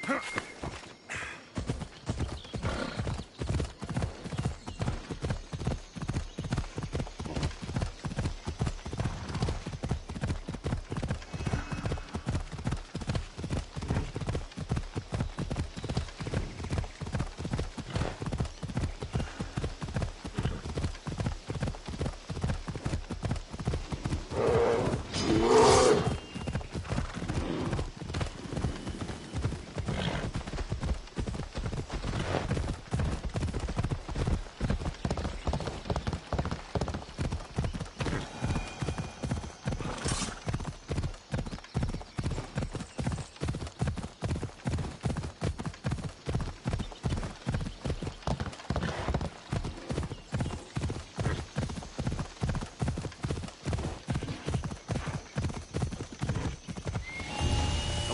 Come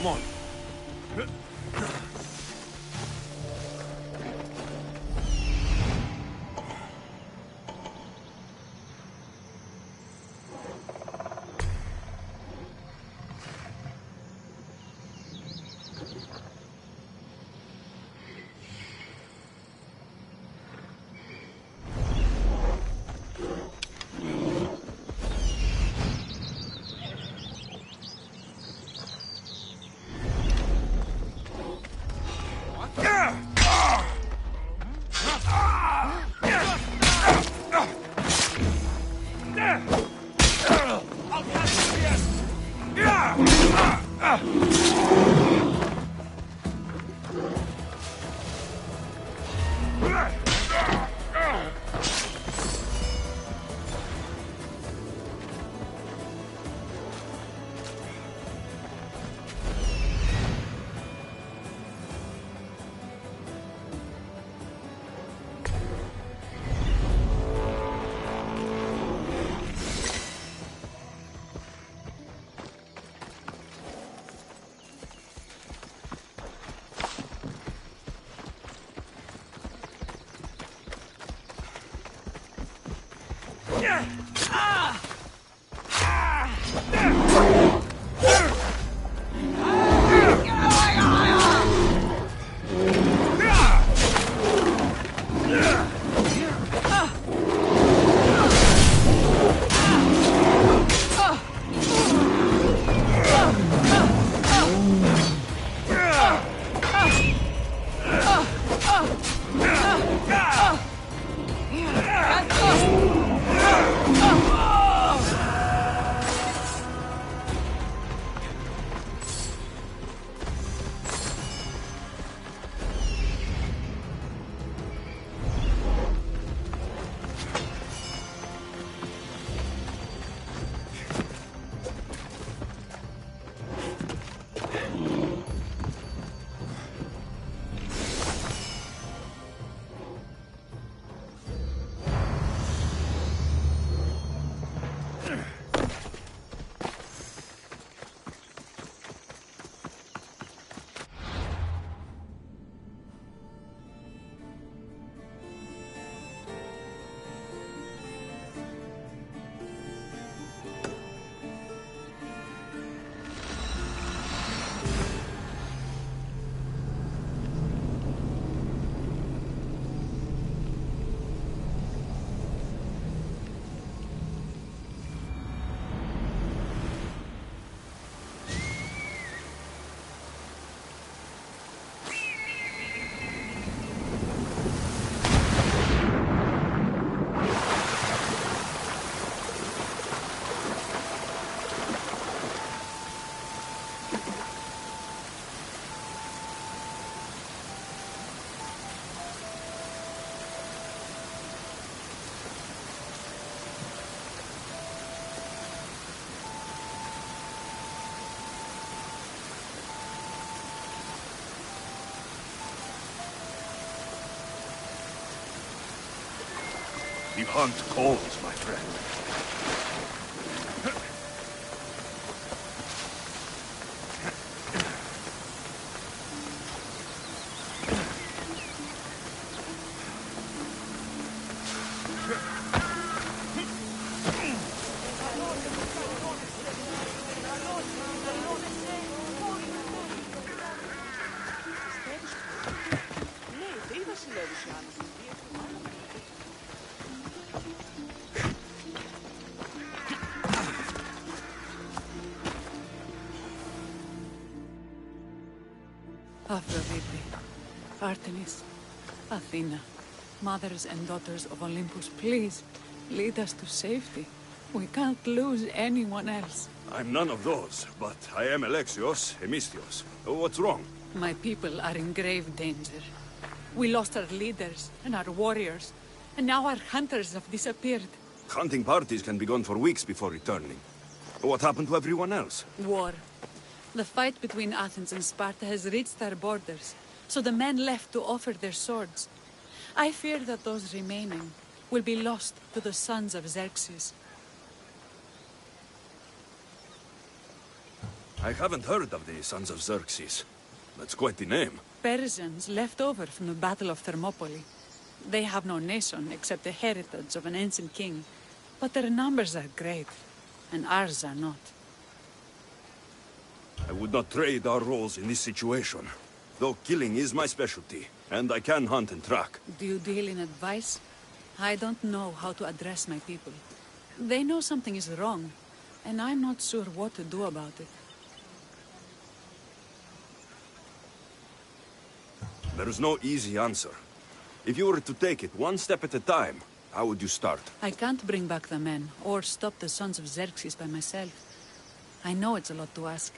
on. The hunt calls, my friend. Aphrodite, Artemis, Athena, mothers and daughters of Olympus, please, lead us to safety. We can't lose anyone else. I'm none of those, but I am Alexios, Hemistios. What's wrong? My people are in grave danger. We lost our leaders and our warriors, and now our hunters have disappeared. Hunting parties can be gone for weeks before returning. What happened to everyone else? War. The fight between Athens and Sparta has reached our borders, so the men left to offer their swords. I fear that those remaining will be lost to the sons of Xerxes. I haven't heard of the Sons of Xerxes. That's quite the name. Persians left over from the Battle of Thermopylae. They have no nation except the heritage of an ancient king, but their numbers are great, and ours are not. I would not trade our roles in this situation, though killing is my specialty, and I can hunt and track. Do you deal in advice? I don't know how to address my people. They know something is wrong, and I'm not sure what to do about it. There is no easy answer. If you were to take it one step at a time, how would you start? I can't bring back the men, or stop the sons of Xerxes by myself. I know it's a lot to ask,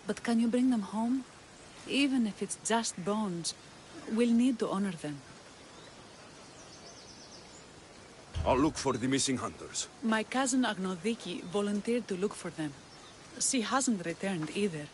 but can you bring them home? Even if it's just bones, we'll need to honor them. I'll look for the missing hunters. My cousin Agnodiki volunteered to look for them. She hasn't returned either.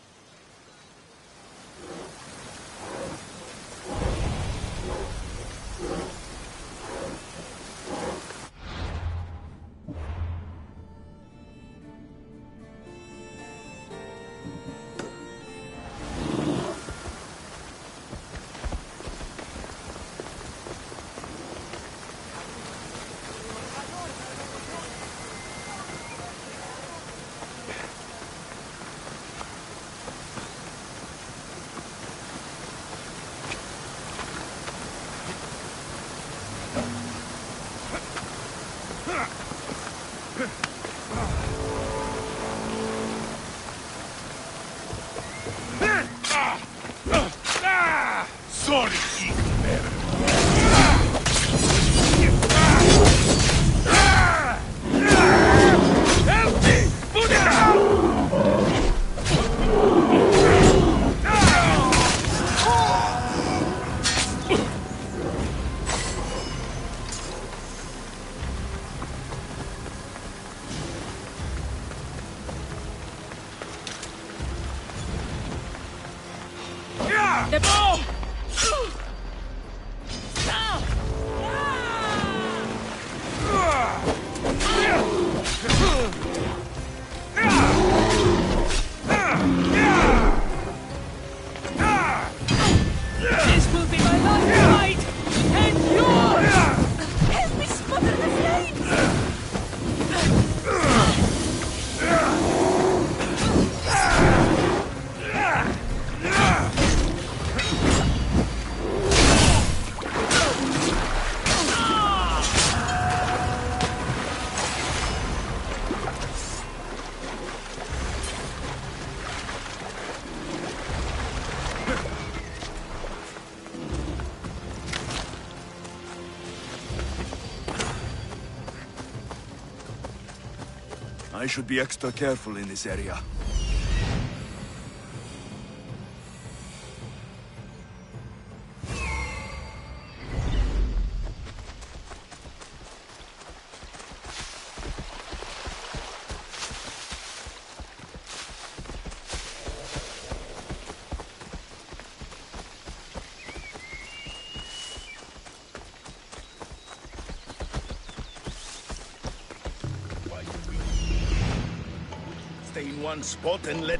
Sorry, help me! Put it out! The bow! This will be my last fight! And yours! Help me smother the flames! I should be extra careful in this area. Stay in one spot and let...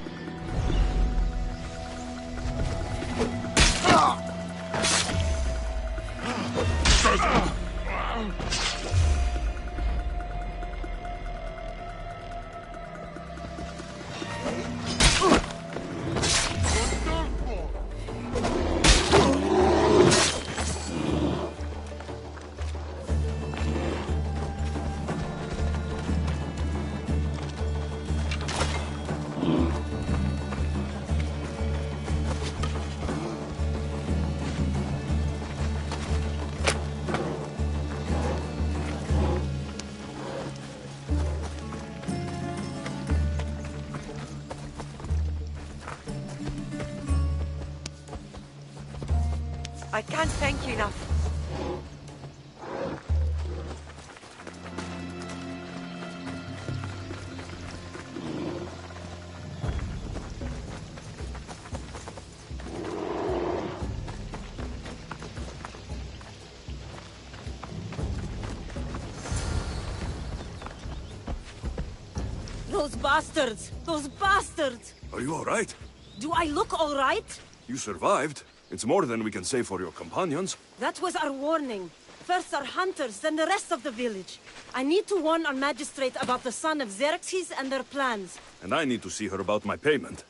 I can't thank you enough. Those bastards! Those bastards! Are you all right? Do I look all right? You survived. It's more than we can say for your companions. That was our warning. First our hunters, then the rest of the village. I need to warn our magistrate about the son of Xerxes and their plans. And I need to see her about my payment.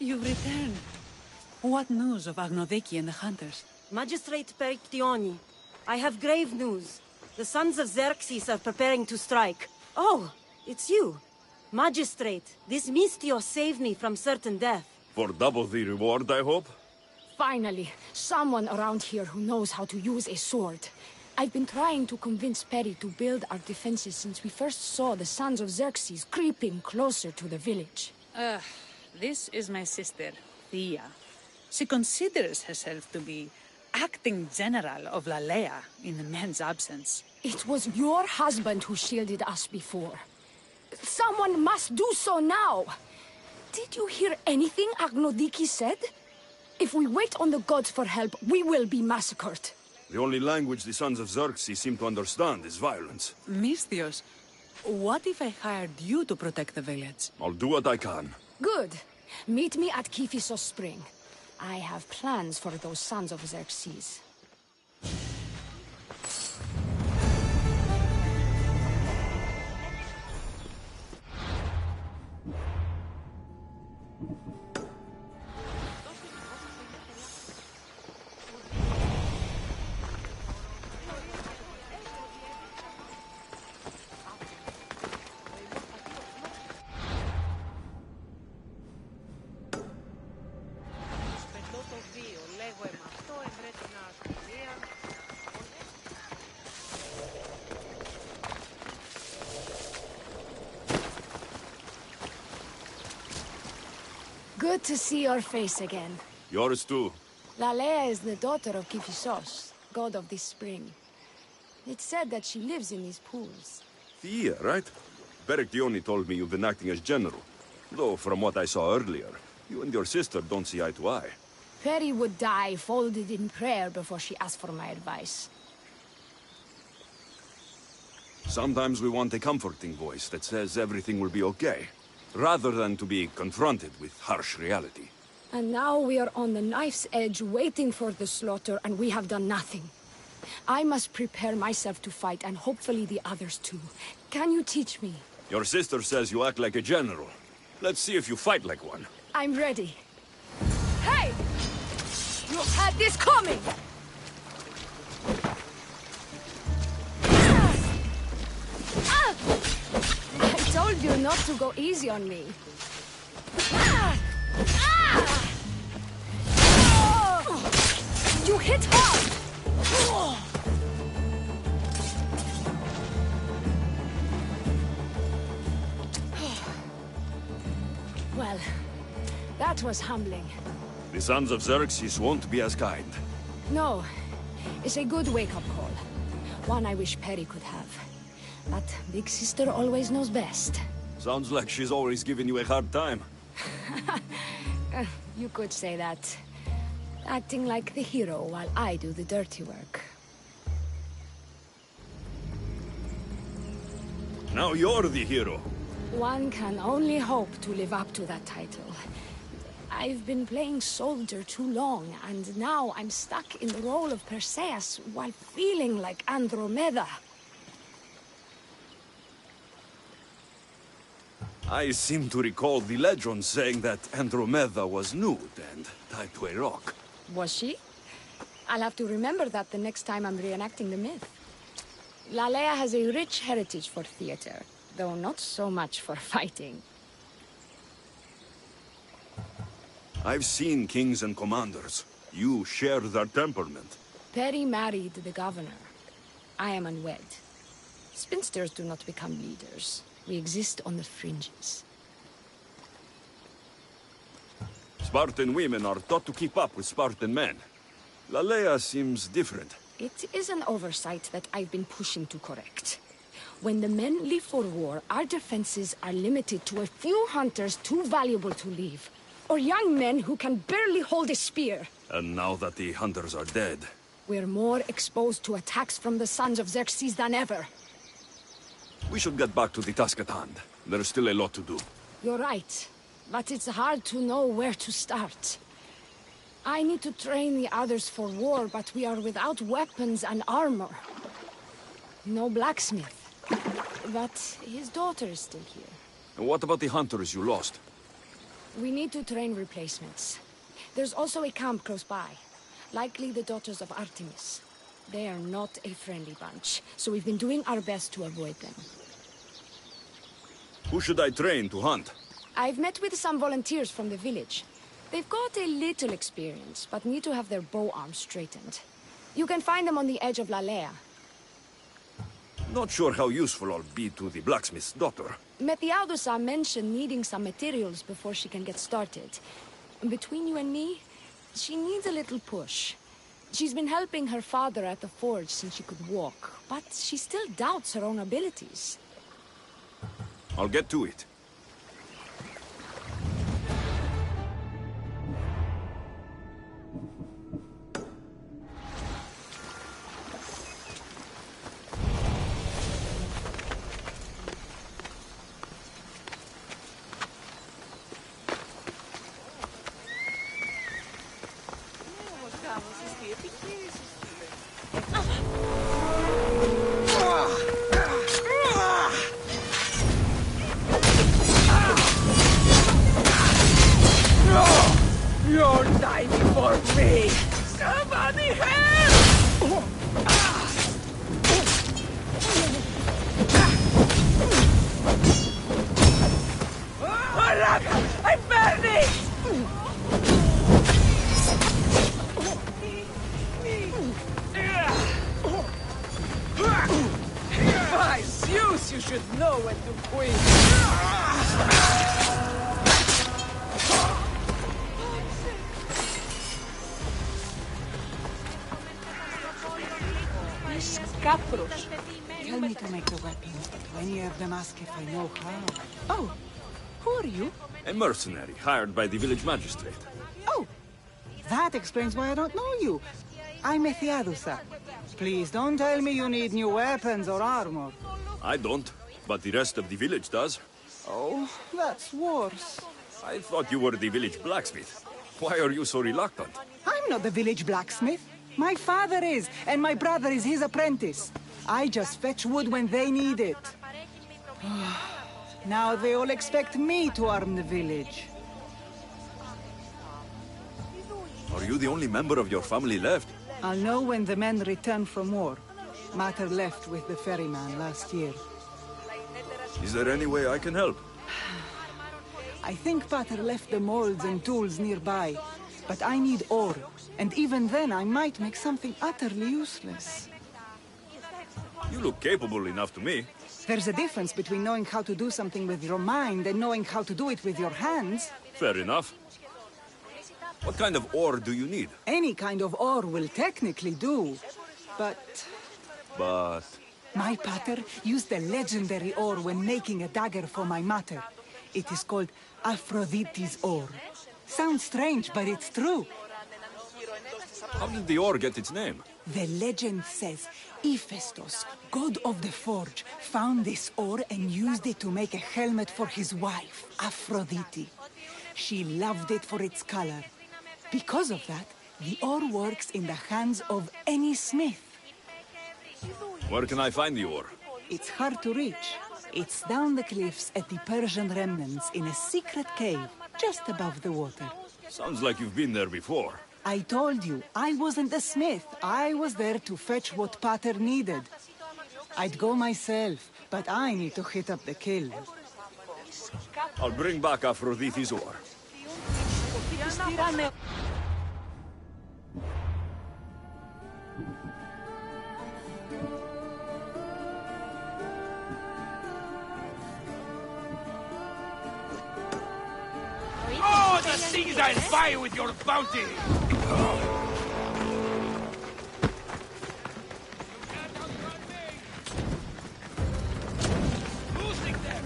You've returned. What news of Agnodeki and the hunters? Magistrate Perictioni, I have grave news. The sons of Xerxes are preparing to strike. Oh, it's you. Magistrate, this Mistio saved me from certain death. For double the reward, I hope? Finally, someone around here who knows how to use a sword. I've been trying to convince Peri to build our defenses since we first saw the sons of Xerxes creeping closer to the village. This is my sister, Thea. She considers herself to be acting general of Lalea in the men's absence. It was your husband who shielded us before. Someone must do so now! Did you hear anything Agnodiki said? If we wait on the gods for help, we will be massacred. The only language the sons of Xerxes seem to understand is violence. Mistios, what if I hired you to protect the village? I'll do what I can. Good. Meet me at Kiphisos Spring. I have plans for those sons of Xerxes. Good to see your face again. Yours too. Lalea is the daughter of Kiphisos, god of this spring. It's said that she lives in these pools. Thea, right? Perictioni told me you've been acting as general. Though, from what I saw earlier, you and your sister don't see eye to eye. Peri would die folded in prayer before she asked for my advice. Sometimes we want a comforting voice that says everything will be okay, rather than to be confronted with harsh reality. And now we are on the knife's edge waiting for the slaughter, and we have done nothing. I must prepare myself to fight, and hopefully the others too. Can you teach me? Your sister says you act like a general. Let's see if you fight like one. I'm ready. Hey! You had this coming! I told you not to go easy on me. You hit hard! Well, that was humbling. The sons of Xerxes won't be as kind. No, it's a good wake-up call. One I wish Perry could have. But Big Sister always knows best. Sounds like she's always giving you a hard time. You could say that. Acting like the hero while I do the dirty work. Now you're the hero. One can only hope to live up to that title. I've been playing soldier too long, and now I'm stuck in the role of Perseus while feeling like Andromeda. I seem to recall the legend saying that Andromeda was nude and tied to a rock. Was she? I'll have to remember that the next time I'm reenacting the myth. Lalea has a rich heritage for theater, though not so much for fighting. I've seen kings and commanders. You share their temperament. Perry married the governor. I am unwed. Spinsters do not become leaders. We exist on the fringes. Spartan women are taught to keep up with Spartan men. Lalea seems different. It is an oversight that I've been pushing to correct. When the men leave for war, our defenses are limited to a few hunters too valuable to leave. Or young men who can barely hold a spear. And now that the hunters are dead... We're more exposed to attacks from the sons of Xerxes than ever. We should get back to the task at hand. There's still a lot to do. You're right. But it's hard to know where to start. I need to train the others for war, but we are without weapons and armor. No blacksmith. But his daughter is still here. And what about the hunters you lost? We need to train replacements. There's also a camp close by. Likely the daughters of Artemis. They are not a friendly bunch, so we've been doing our best to avoid them. Who should I train to hunt? I've met with some volunteers from the village. They've got a little experience, but need to have their bow arms straightened. You can find them on the edge of Lalea. Not sure how useful I'll be to the blacksmith's daughter. Methiadusa mentioned needing some materials before she can get started. Between you and me, she needs a little push. She's been helping her father at the forge since she could walk, but she still doubts her own abilities. I'll get to it. You're dying for me! Somebody help! I'm burning! By Zeus, you should know when to quit! Capros. Tell me to make the weapons, but any of them ask if I know how. Oh, who are you? A mercenary hired by the village magistrate. Oh, that explains why I don't know you. I'm Methiadusa. Please don't tell me you need new weapons or armor. I don't, but the rest of the village does. Oh, that's worse. I thought you were the village blacksmith. Why are you so reluctant? I'm not the village blacksmith. My father is, and my brother is his apprentice. I just fetch wood when they need it. Now they all expect me to arm the village. Are you the only member of your family left? I'll know when the men return from war. Mater left with the ferryman last year. Is there any way I can help? I think Pater left the molds and tools nearby. But I need ore, and even then I might make something utterly useless. You look capable enough to me. There's a difference between knowing how to do something with your mind and knowing how to do it with your hands. Fair enough. What kind of ore do you need? Any kind of ore will technically do. But But... my pater used the legendary ore when making a dagger for my mater. It is called Aphrodite's ore. Sounds strange, but it's true. how did the ore get its name? The legend says Hephaestus, god of the forge, found this ore and used it to make a helmet for his wife, Aphrodite. She loved it for its color. Because of that, the ore works in the hands of any smith. Where can I find the ore? It's hard to reach. It's down the cliffs at the Persian remnants in a secret cave just above the water. Sounds like you've been there before. I told you, I wasn't a smith. I was there to fetch what Pater needed. I'd go myself, but I need to hit up the kiln. I'll bring back Aphrodite's ore. Oh, the seas I'll buy with your bounty! Losing them!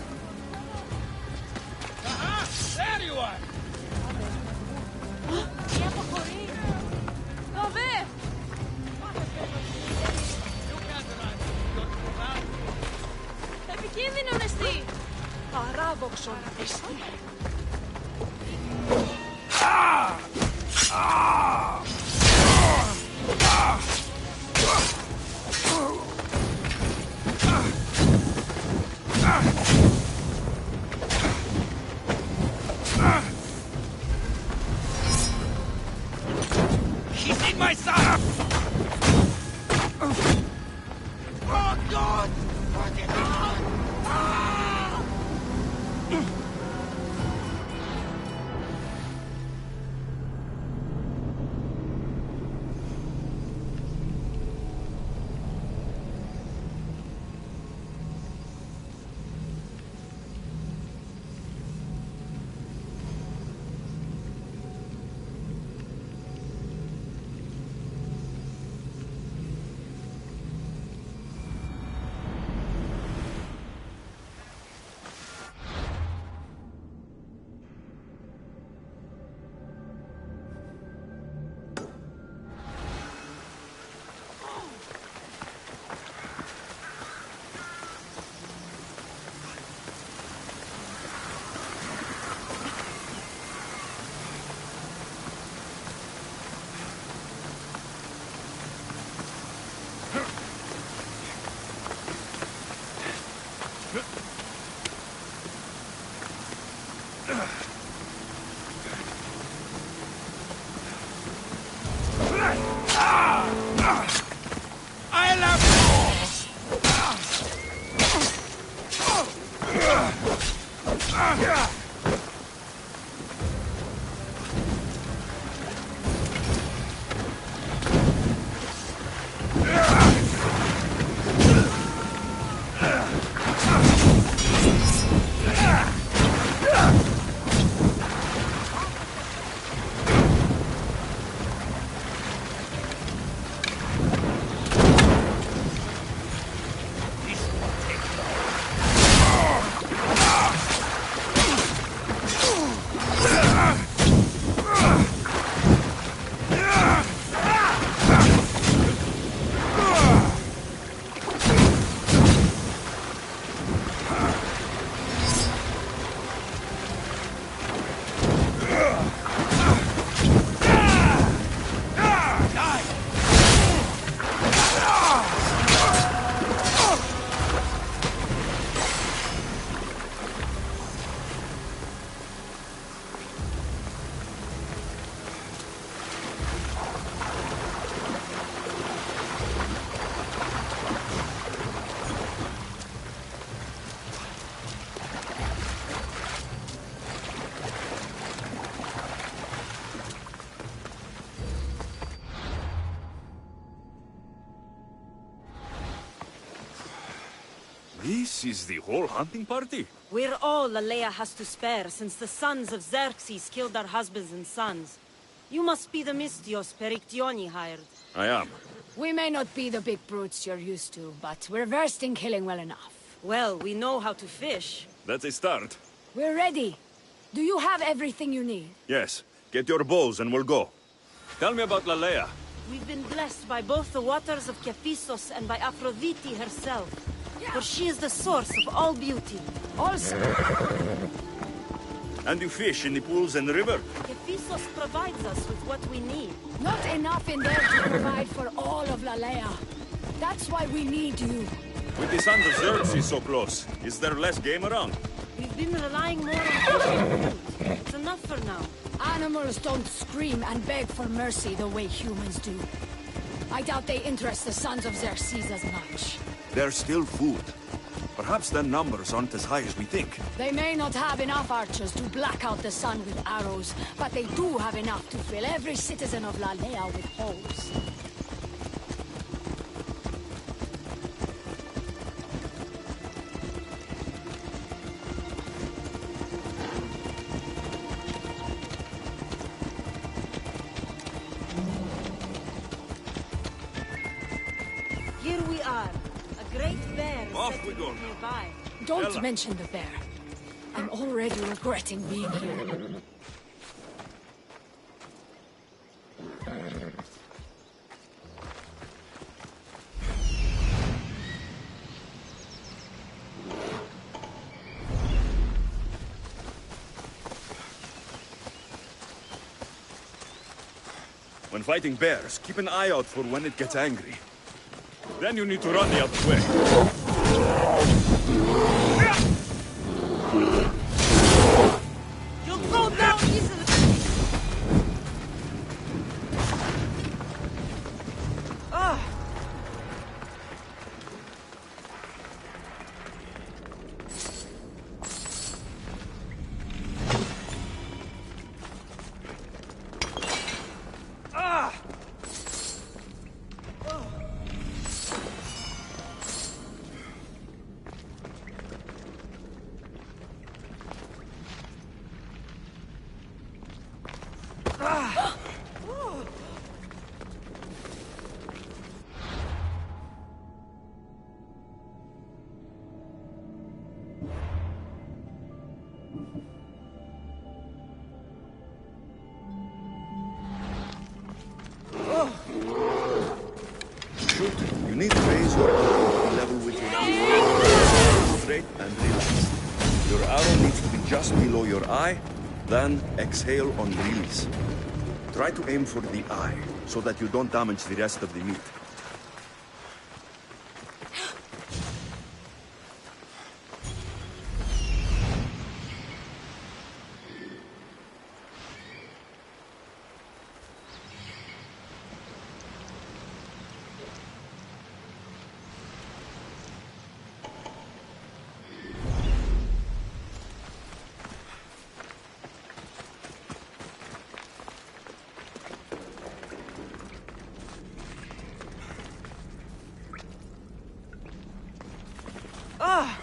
Aha! There you are! Επικίνδυνο νεστή! Παράδοξον εστί. He's in my side! Oh, God! Fuck it out! Ah! This is the whole hunting party? We're all Alea has to spare since the sons of Xerxes killed their husbands and sons. You must be the Mystios Perictioni hired. I am. We may not be the big brutes you're used to, but we're versed in killing well enough. Well, we know how to fish. That's a start. We're ready. Do you have everything you need? Yes. Get your bows and we'll go. Tell me about Lalea. We've been blessed by both the waters of Kephisos and by Aphrodite herself. For she is the source of all beauty. Also, And you fish in the pools and river? Kephisos provides us with what we need. not enough in there to provide for all of Lalea. That's why we need you. With the Sons of Xerxes so close, is there less game around? We've been relying more on fish and food. It's enough for now. Animals don't scream and beg for mercy the way humans do. I doubt they interest the Sons of Xerxes as much. There's still food. Perhaps their numbers aren't as high as we think. They may not have enough archers to black out the sun with arrows, but they do have enough to fill every citizen of Lalea with holes. Here we are. A great bear is Off said we to go be now. nearby. Don't Ella. mention the bear. I'm already regretting being here. When fighting bears, keep an eye out for when it gets angry. Then you need to run the other way. You'll go down easily. Ah! Ah! Shoot, you need to raise your arrow level with your arm. Straight and relaxed. Your arrow needs to be just below your eye, then exhale on release. Try to aim for the eye, so that you don't damage the rest of the meat. Ah!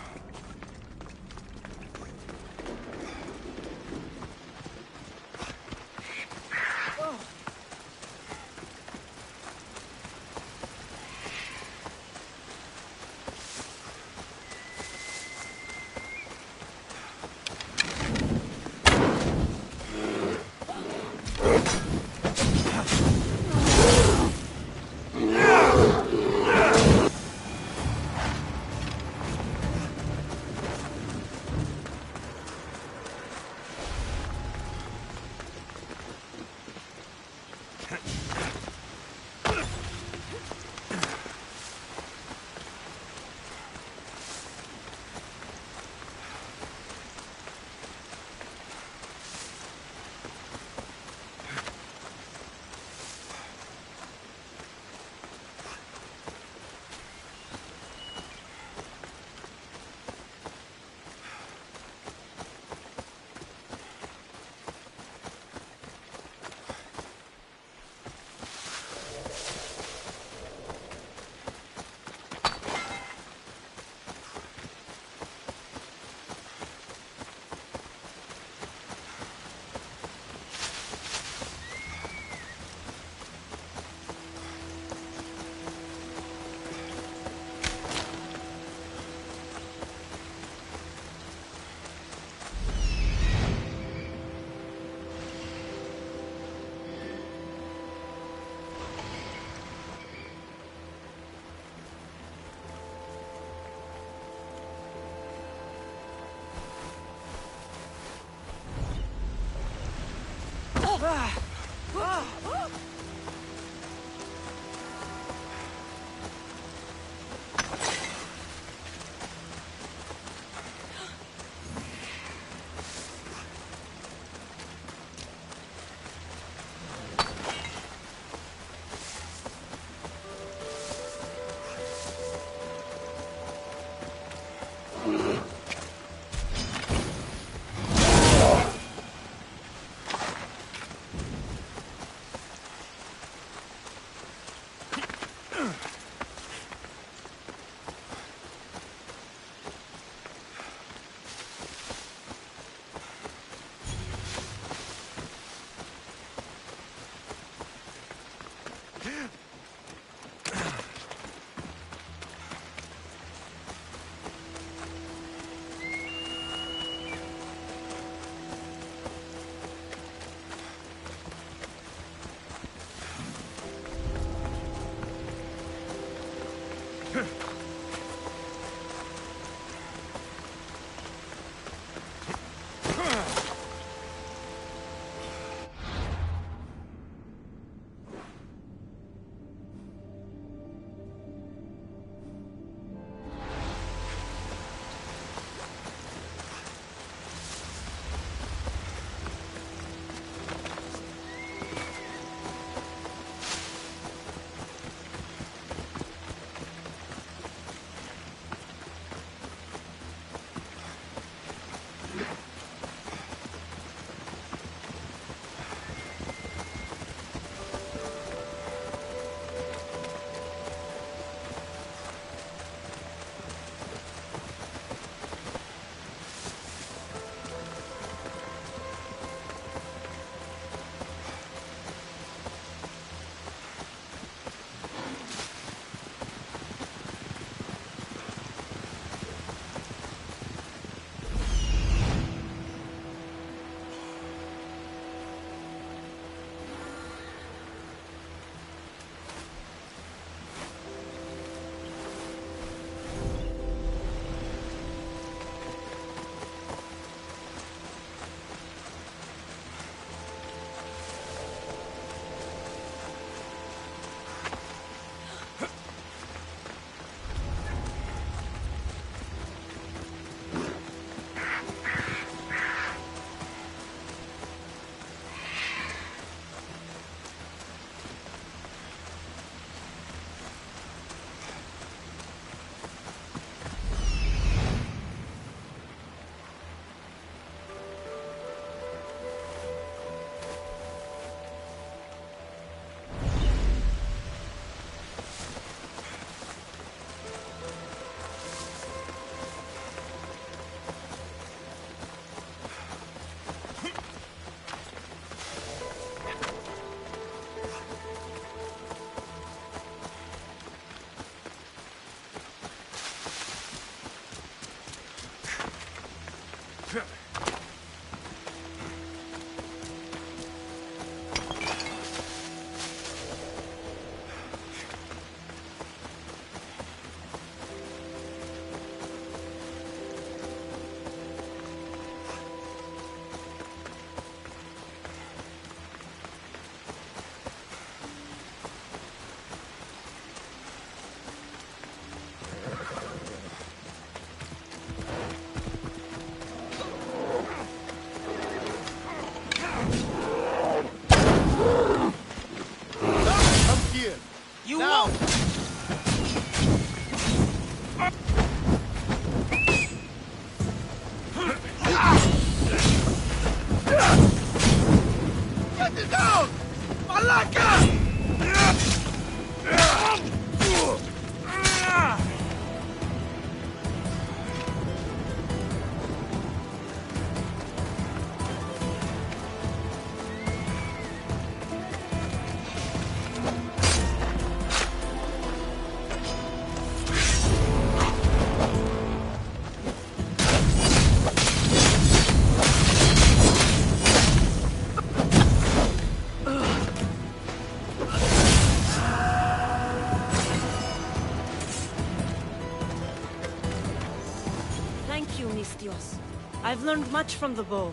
I've learned much from the bow.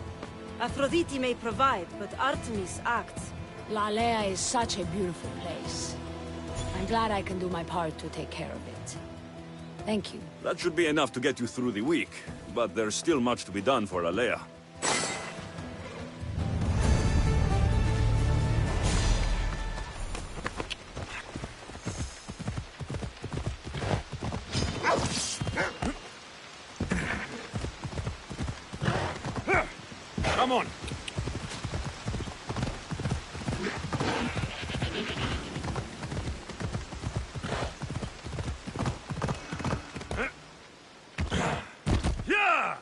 Aphrodite may provide, but Artemis acts. Lalea is such a beautiful place. I'm glad I can do my part to take care of it. Thank you. That should be enough to get you through the week, but there's still much to be done for Alea. Come on. Yeah!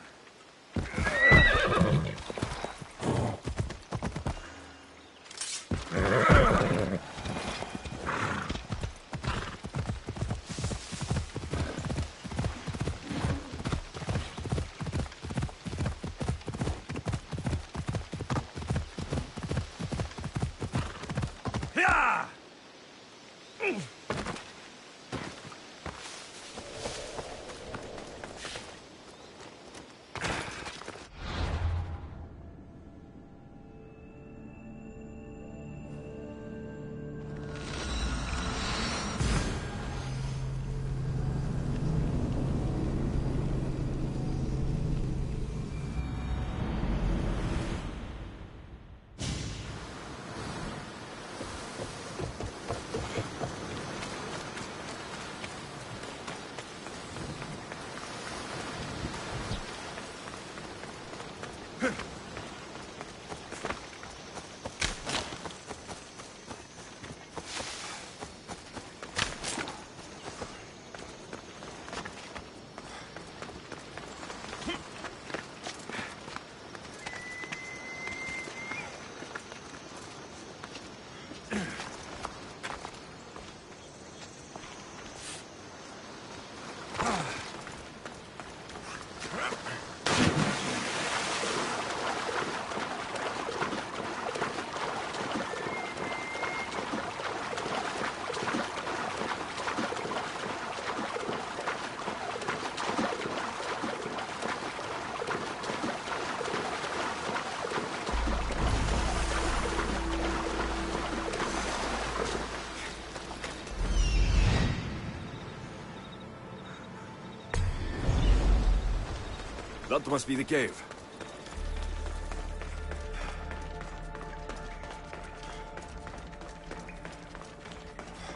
That must be the cave.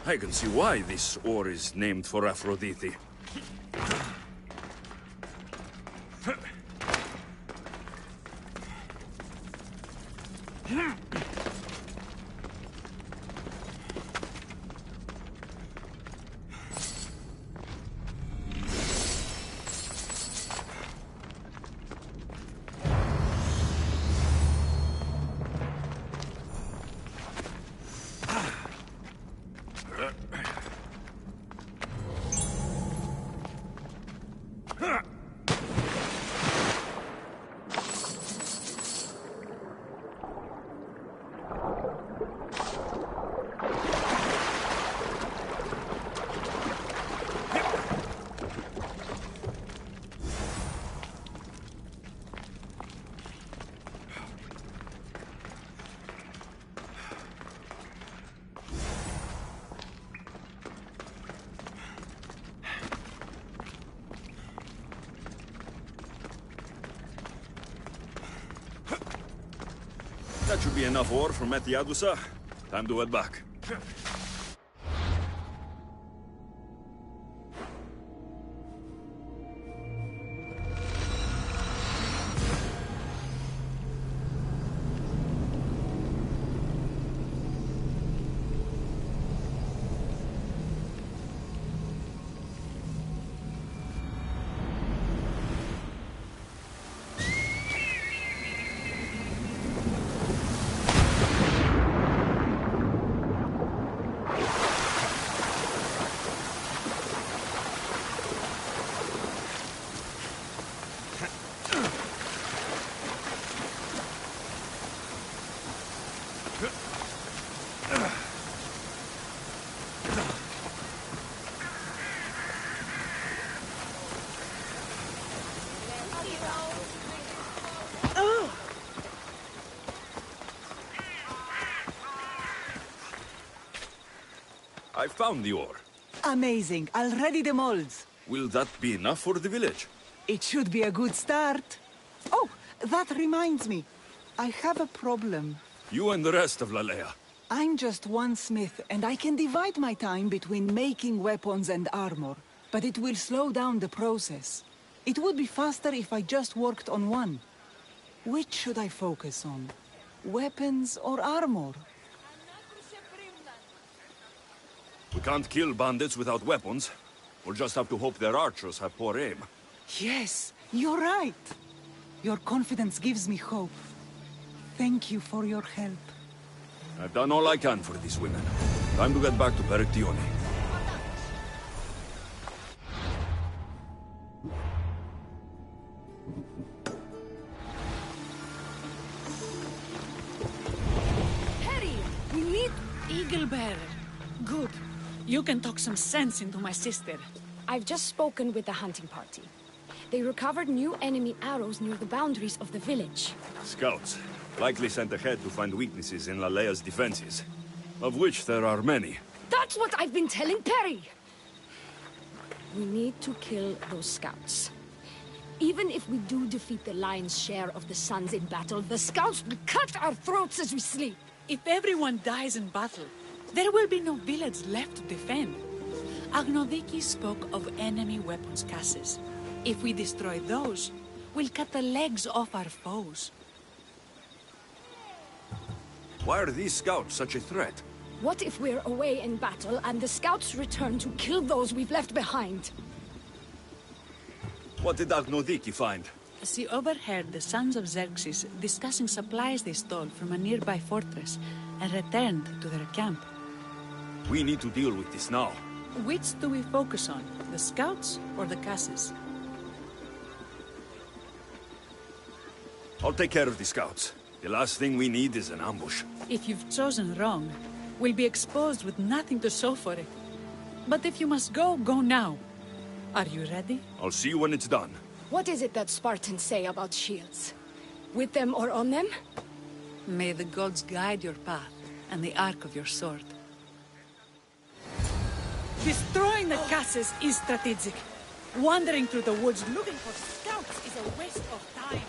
I can see why this ore is named for Aphrodite. That should be enough ore from Methiadusa. Time to head back. I found the ore. Amazing. I'll ready the molds. Will that be enough for the village? It should be a good start. Oh, that reminds me. I have a problem. You and the rest of Lalea. I'm just one smith, and I can divide my time between making weapons and armor, but it will slow down the process. It would be faster if I just worked on one. Which should I focus on? Weapons or armor? We can't kill bandits without weapons. We'll just have to hope their archers have poor aim. Yes, you're right. Your confidence gives me hope. Thank you for your help. I've done all I can for these women. Time to get back to Perictione. Perry, we need... Eaglebearer. Good. You can talk some sense into my sister. I've just spoken with the hunting party. They recovered new enemy arrows near the boundaries of the village. Scouts. Likely sent ahead to find weaknesses in Lalea's defenses. Of which there are many. That's what I've been telling Perry! We need to kill those scouts. Even if we do defeat the lion's share of the Suns in battle, the scouts will cut our throats as we sleep! If everyone dies in battle, there will be no village left to defend. Agnodiki spoke of enemy weapons cases. If we destroy those, we'll cut the legs off our foes. Why are these scouts such a threat? What if we're away in battle and the scouts return to kill those we've left behind? What did Agnodiki find? She overheard the sons of Xerxes discussing supplies they stole from a nearby fortress and returned to their camp. We need to deal with this now. Which do we focus on, the scouts or the casses? I'll take care of the scouts. The last thing we need is an ambush. If you've chosen wrong, we'll be exposed with nothing to show for it. But if you must go, go now. Are you ready? I'll see you when it's done. What is it that Spartans say about shields? With them or on them? May the gods guide your path and the arc of your sword. Destroying the casses is strategic. Wandering through the woods looking for scouts is a waste of time.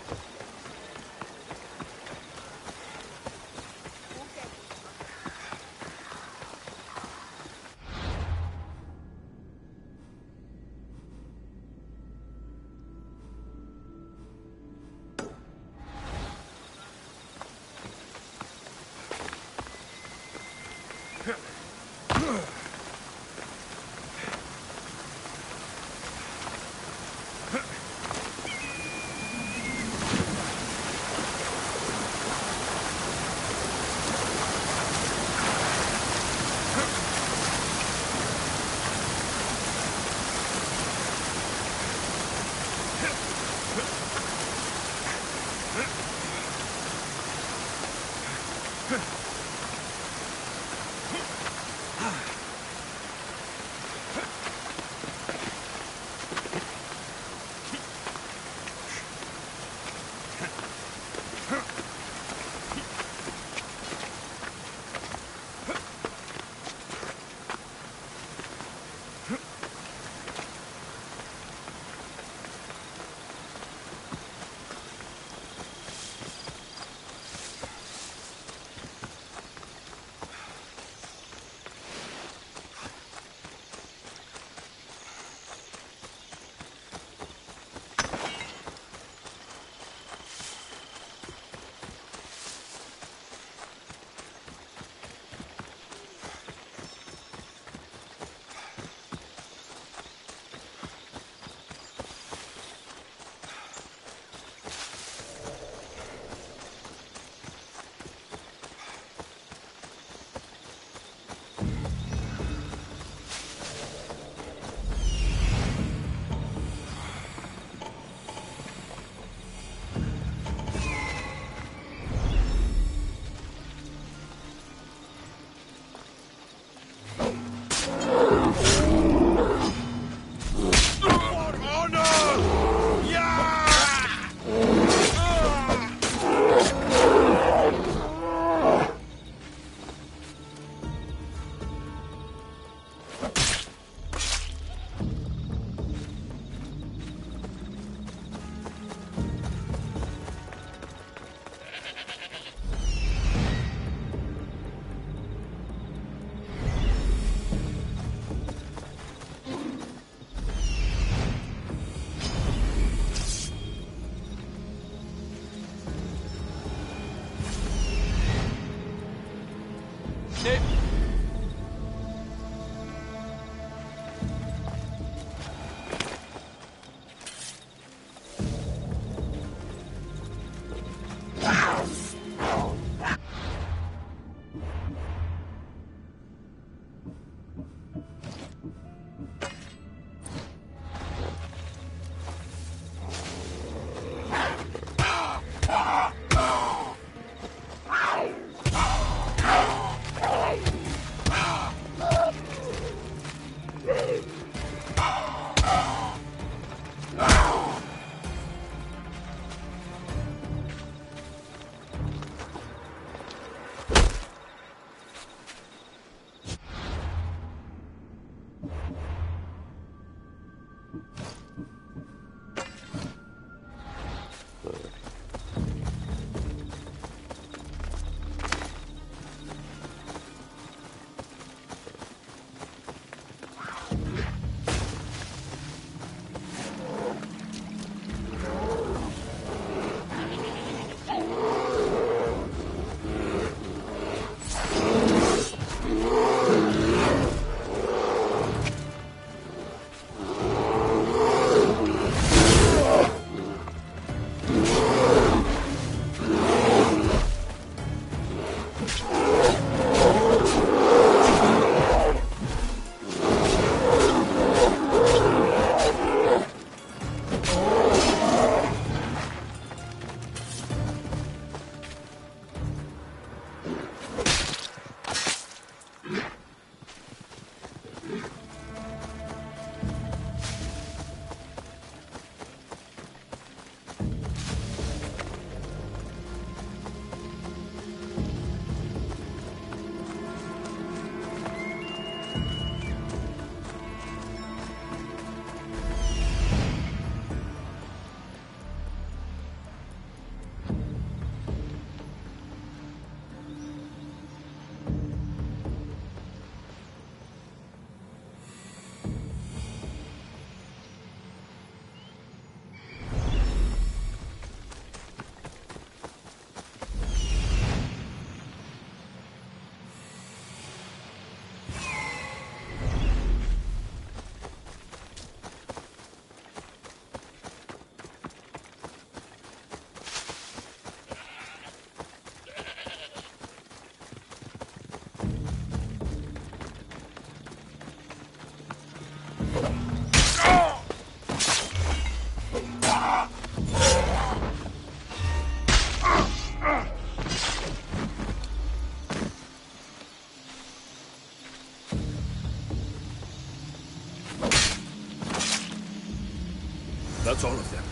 That's all of them.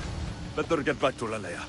Better get back to Lalea.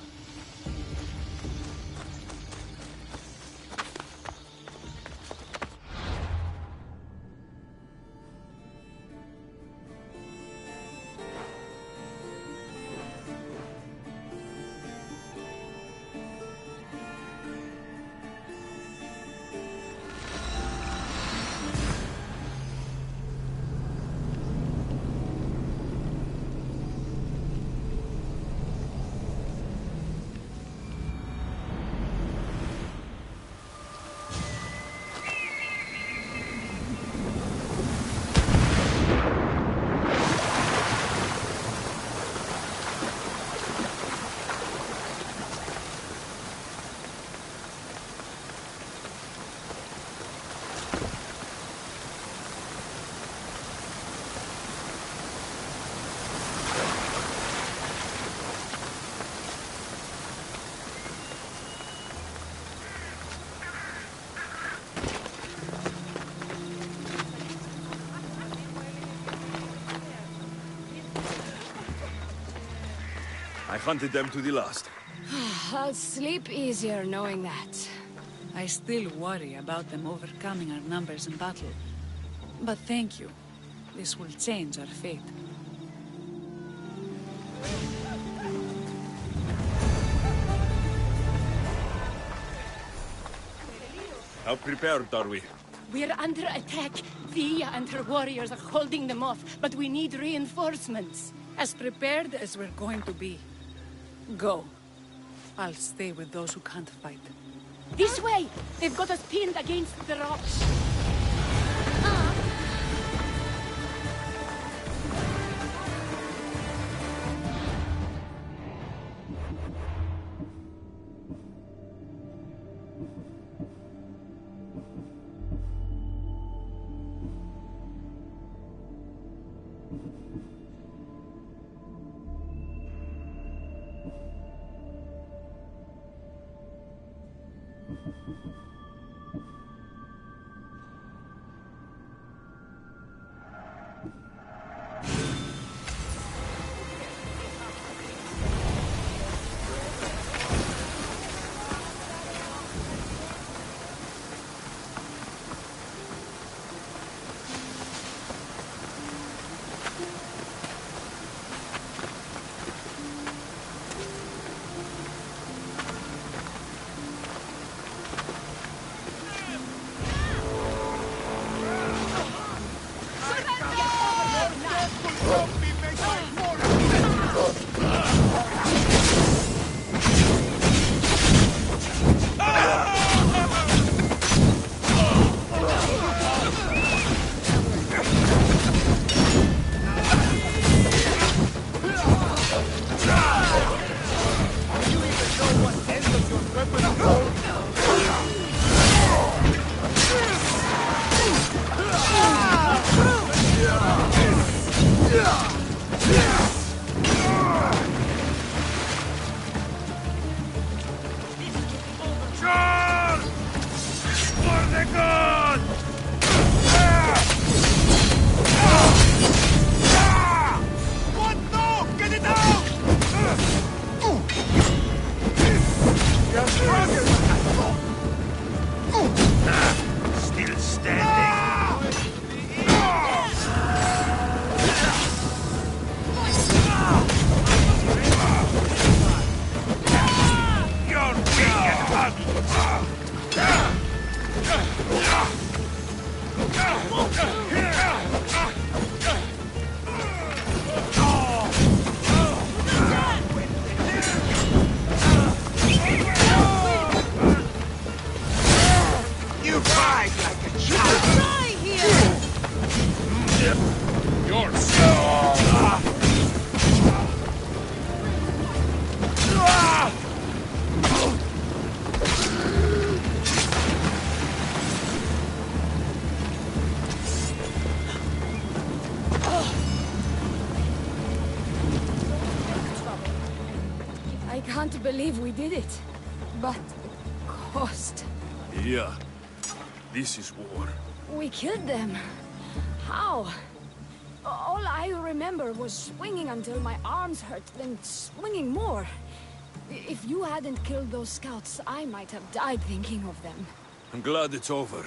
I hunted them to the last. I'll sleep easier knowing that. I still worry about them overcoming our numbers in battle. But thank you. This will change our fate. How prepared are we? We're under attack. Via and her warriors are holding them off, but we need reinforcements. As prepared as we're going to be. Go. I'll stay with those who can't fight. This way! They've got us pinned against the rocks. I can't believe we did it. But the cost. Yeah. This is war. We killed them. How? All I remember was swinging until my arms hurt, then swinging more. If you hadn't killed those scouts, I might have died thinking of them. I'm glad it's over.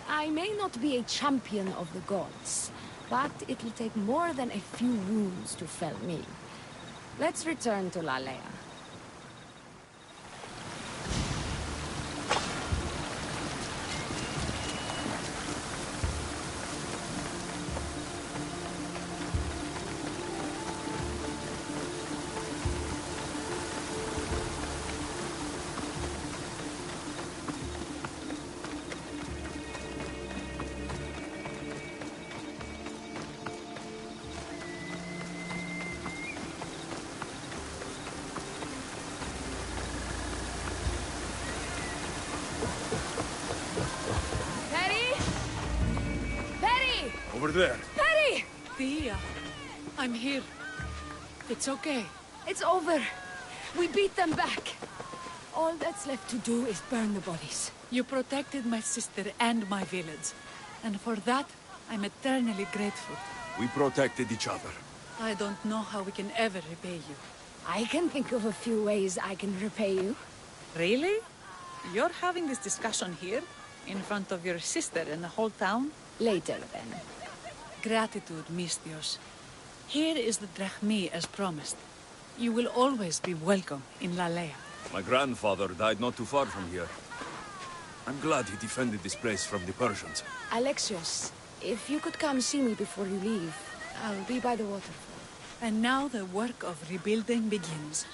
I may not be a champion of the gods, but it'll take more than a few wounds to fell me. Let's return to Lalea. Over there. Perry! Thea, I'm here. It's okay. It's over. We beat them back. All that's left to do is burn the bodies. You protected my sister and my village. And for that, I'm eternally grateful. We protected each other. I don't know how we can ever repay you. I can think of a few ways I can repay you. Really? You're having this discussion here? In front of your sister and the whole town? Later, then. Gratitude, Misthios. Here is the drachmi as promised. You will always be welcome in Lalea. My grandfather died not too far from here. I'm glad he defended this place from the Persians. Alexios, if you could come see me before you leave, I'll be by the waterfall. And now the work of rebuilding begins.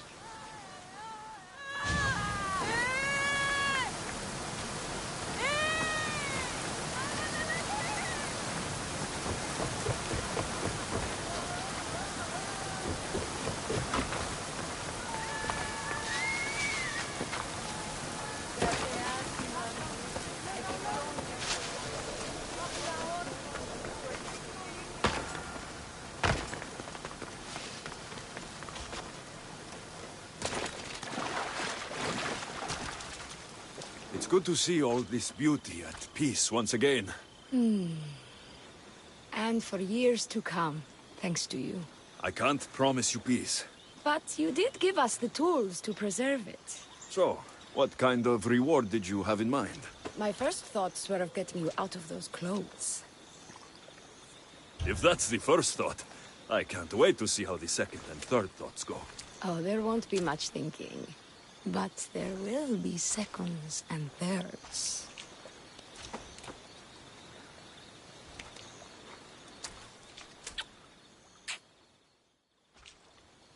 It's good to see all this beauty at peace once again. And for years to come, thanks to you. I can't promise you peace. But you did give us the tools to preserve it. So, what kind of reward did you have in mind? My first thoughts were of getting you out of those clothes. If that's the first thought, I can't wait to see how the second and third thoughts go. Oh, there won't be much thinking. But there will be seconds and thirds.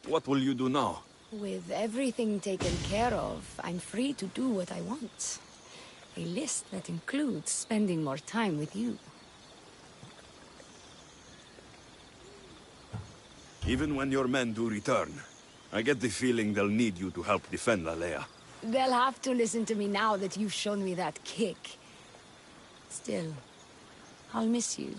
What will you do now? With everything taken care of, I'm free to do what I want. A list that includes spending more time with you. Even when your men do return, I get the feeling they'll need you to help defend Lalea. They'll have to listen to me now that you've shown me that kick. Still, I'll miss you.